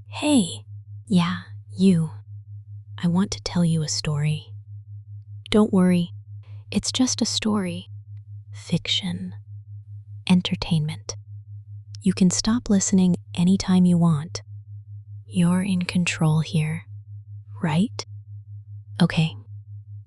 Hey, yeah, you. I want to tell you a story. Don't worry, it's just a story. Fiction. Entertainment. You can stop listening anytime you want. You're in control here, right? Okay,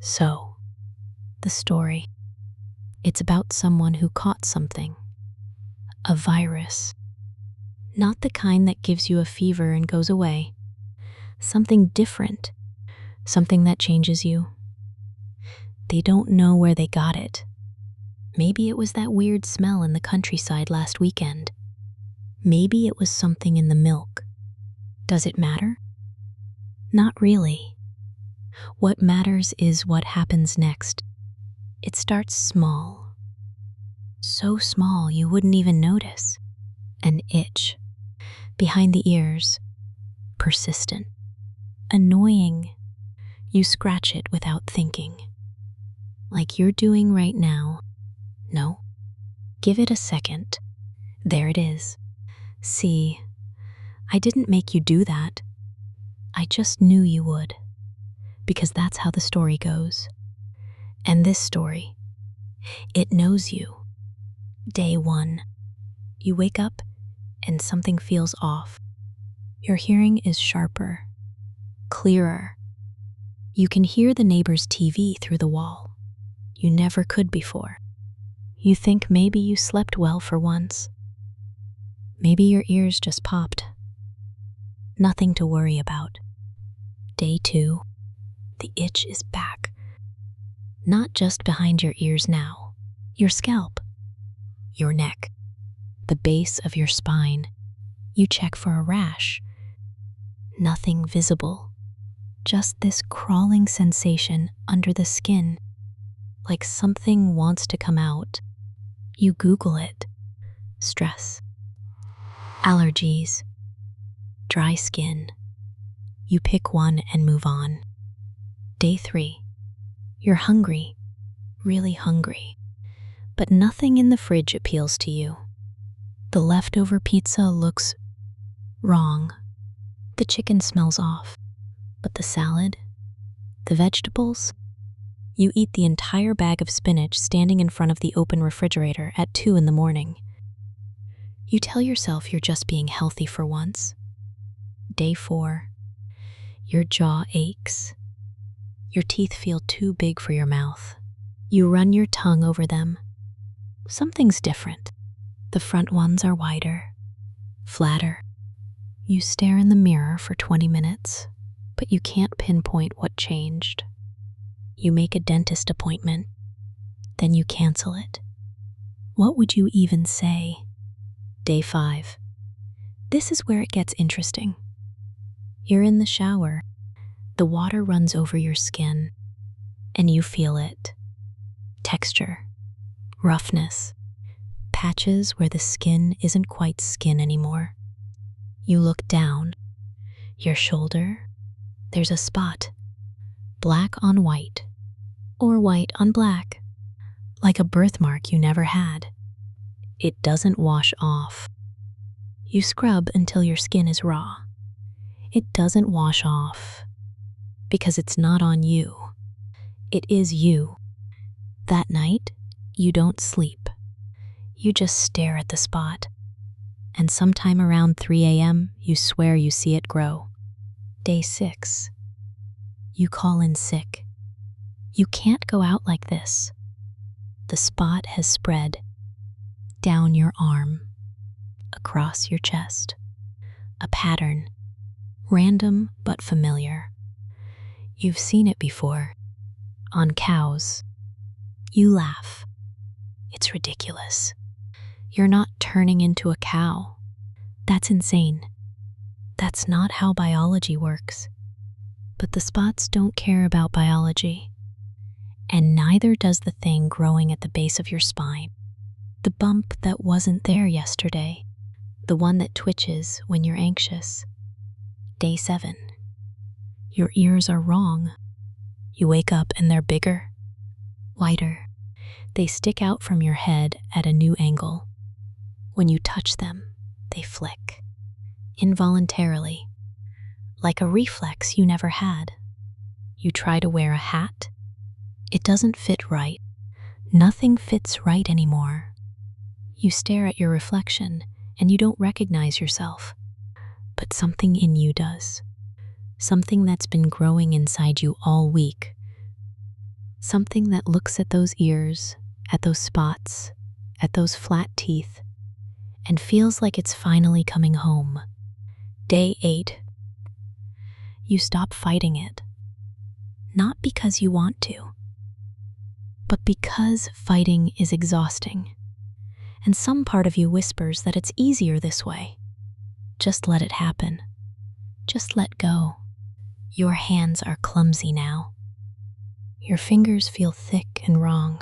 so, the story. It's about someone who caught something. A virus. Not the kind that gives you a fever and goes away. Something different. Something that changes you. They don't know where they got it. Maybe it was that weird smell in the countryside last weekend. Maybe it was something in the milk. Does it matter? Not really. What matters is what happens next. It starts small. So small you wouldn't even notice. An itch. Behind the ears. Persistent. Annoying. You scratch it without thinking. Like you're doing right now. No. Give it a second. There it is. See, I didn't make you do that. I just knew you would. Because that's how the story goes. And this story, it knows you. Day 1. You wake up and something feels off. Your hearing is sharper, clearer. You can hear the neighbor's TV through the wall. You never could before. You think maybe you slept well for once. Maybe your ears just popped. Nothing to worry about. Day 2. The itch is back. Not just behind your ears now. Your scalp. Your neck. The base of your spine. You check for a rash. Nothing visible. Just this crawling sensation under the skin. Like something wants to come out. You Google it. Stress. Allergies. Dry skin. You pick one and move on. Day 3. You're hungry. Really hungry. But nothing in the fridge appeals to you. The leftover pizza looks wrong. The chicken smells off. But the salad? The vegetables? You eat the entire bag of spinach standing in front of the open refrigerator at 2 in the morning. You tell yourself you're just being healthy for once. Day 4. Your jaw aches. Your teeth feel too big for your mouth. You run your tongue over them. Something's different. The front ones are wider, flatter. You stare in the mirror for 20 minutes, but you can't pinpoint what changed. You make a dentist appointment, then you cancel it. What would you even say? Day 5. This is where it gets interesting. You're in the shower. The water runs over your skin, and you feel it. Texture, roughness, patches where the skin isn't quite skin anymore. You look down. Your shoulder, there's a spot. Black on white, or white on black, like a birthmark you never had. It doesn't wash off. You scrub until your skin is raw. It doesn't wash off, because it's not on you. It is you. That night, you don't sleep. You just stare at the spot. And sometime around 3 a.m., you swear you see it grow. Day 6. You call in sick. You can't go out like this. The spot has spread down your arm, across your chest. A pattern, random but familiar. You've seen it before, on cows. You laugh. It's ridiculous. You're not turning into a cow. That's insane. That's not how biology works. But the spots don't care about biology. And neither does the thing growing at the base of your spine. The bump that wasn't there yesterday. The one that twitches when you're anxious. Day 7. Your ears are wrong. You wake up and they're bigger, wider. They stick out from your head at a new angle. When you touch them, they flick. Involuntarily, like a reflex you never had. You try to wear a hat. It doesn't fit right. Nothing fits right anymore. You stare at your reflection and you don't recognize yourself. But something in you does. Something that's been growing inside you all week. Something that looks at those ears, at those spots, at those flat teeth, and feels like it's finally coming home. Day 8. You stop fighting it. Not because you want to, but because fighting is exhausting. And some part of you whispers that it's easier this way. Just let it happen. Just let go. Your hands are clumsy now. Your fingers feel thick and wrong.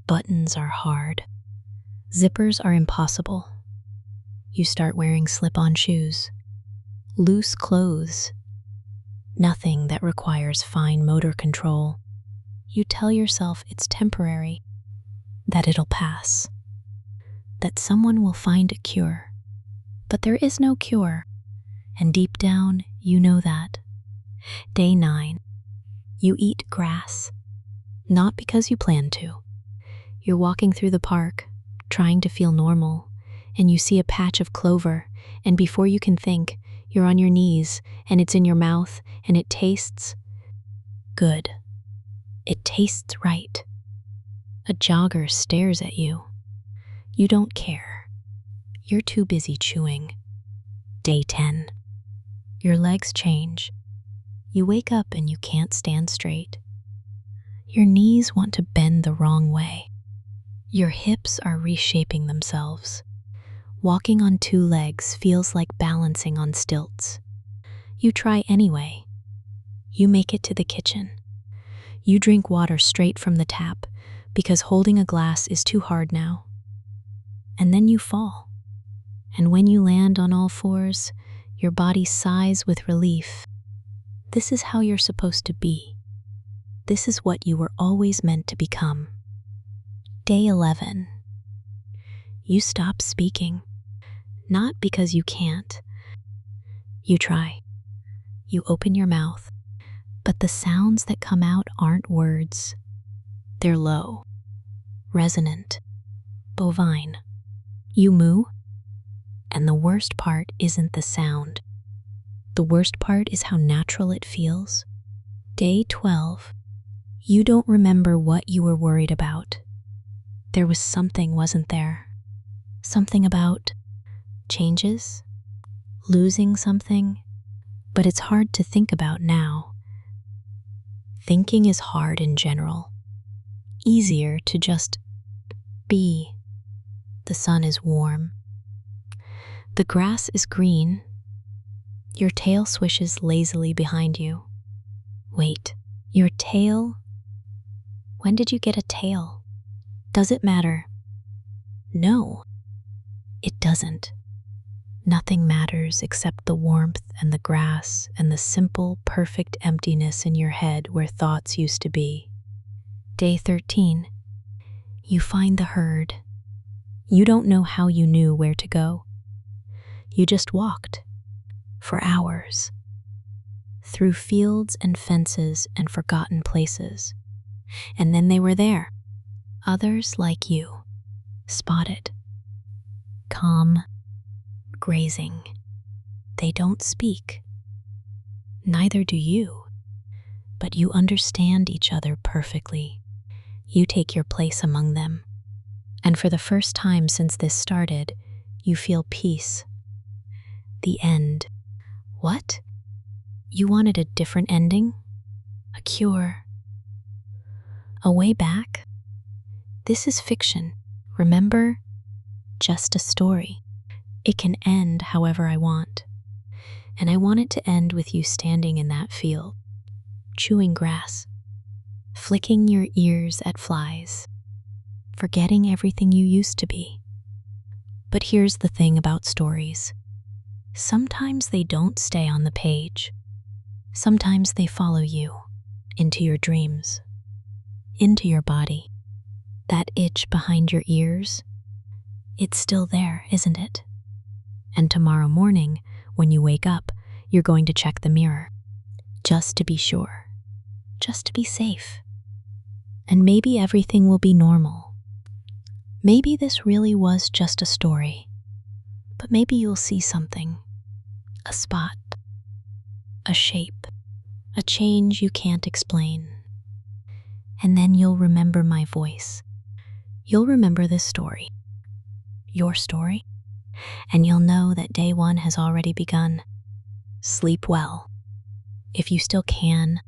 Buttons are hard. Zippers are impossible. You start wearing slip-on shoes, loose clothes, nothing that requires fine motor control. You tell yourself it's temporary, that it'll pass, that someone will find a cure. But there is no cure, and deep down, you know that. Day 9. You eat grass, not because you plan to. You're walking through the park, trying to feel normal, and you see a patch of clover, and before you can think, you're on your knees, and it's in your mouth, and it tastes good. It tastes right. A jogger stares at you. You don't care. You're too busy chewing. Day 10. Your legs change. You wake up and you can't stand straight. Your knees want to bend the wrong way. Your hips are reshaping themselves. Walking on two legs feels like balancing on stilts. You try anyway. You make it to the kitchen. You drink water straight from the tap because holding a glass is too hard now. And then you fall. And when you land on all fours, your body sighs with relief. This is how you're supposed to be. This is what you were always meant to become. Day 11. You stop speaking. Not because you can't. You try. You open your mouth. But the sounds that come out aren't words. They're low, resonant, bovine. You moo, and the worst part isn't the sound. The worst part is how natural it feels. Day 12. You don't remember what you were worried about. There was something, wasn't there? Something about changes, losing something, but it's hard to think about now. Thinking is hard in general. Easier to just be. The sun is warm. The grass is green. Your tail swishes lazily behind you. Wait, your tail? When did you get a tail? Does it matter? No, it doesn't. Nothing matters except the warmth and the grass and the simple, perfect emptiness in your head where thoughts used to be. Day 13. You find the herd. You don't know how you knew where to go. You just walked. For hours. Through fields and fences and forgotten places. And then they were there. Others like you. Spotted. Calm. Grazing. They don't speak. Neither do you. But you understand each other perfectly. You take your place among them. And for the first time since this started, you feel peace. The end. What? You wanted a different ending? A cure? A way back? This is fiction. Remember? Just a story. It can end however I want. And I want it to end with you standing in that field, chewing grass, flicking your ears at flies, forgetting everything you used to be. But here's the thing about stories. Sometimes they don't stay on the page. Sometimes they follow you into your dreams, into your body. That itch behind your ears, it's still there, isn't it? And tomorrow morning, when you wake up, You're going to check the mirror, just to be sure, just to be safe. And maybe everything will be normal. Maybe this really was just a story, but maybe you'll see something, a spot, a shape, a change you can't explain. And then you'll remember my voice. You'll remember this story, your story, and you'll know that day one has already begun. Sleep well, if you still can.